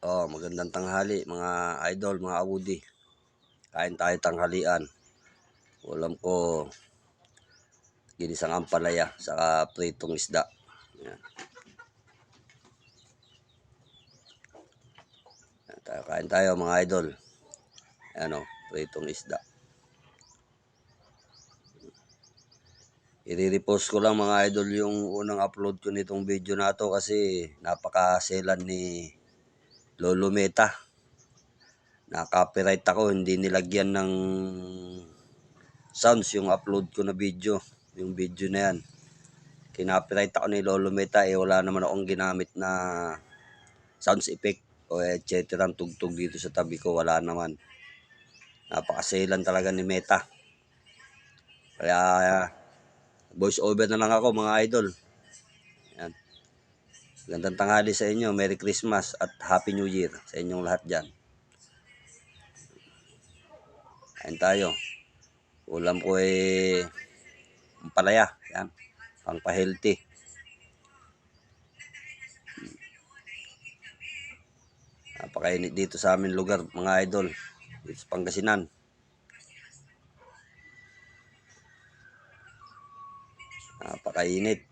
Magandang tanghali mga idol, mga awudi. Kain tayo tanghalian. Ulam ko ginisang ampalaya saka pritong isda. Yan. Kain tayo mga idol. Ano, pritong isda. I-repost ko lang mga idol yung unang upload ko nitong video na to kasi napakaselan ni Lolo Meta. Na-copyright ako, hindi nilagyan ng sounds yung upload ko na video. Yung video na yan. Kinopyright ako ni Lolo Meta, wala naman akong ginamit na sounds effect o etc. ang tugtog dito sa tabi ko, wala naman. Napakaselan talaga ni Meta. Kaya voice over na lang ako mga idol. Yan. Gandang tanghali sa inyo, Merry Christmas at Happy New Year sa inyong lahat dyan. Kain tayo. Ulam ko palaya. Yan. Pangpa-healthy. Napakainit dito sa amin lugar mga idol. Dito sa Pangasinan. Napakainit.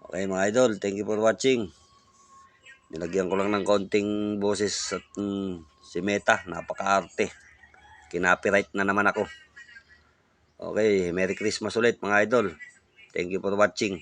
Okay mga idol, thank you for watching. Nilagyan ko lang ng konting boses at si Meta, napaka-arte. Kinopyright na naman ako. Okay, Merry Christmas ulit mga idol. Thank you for watching.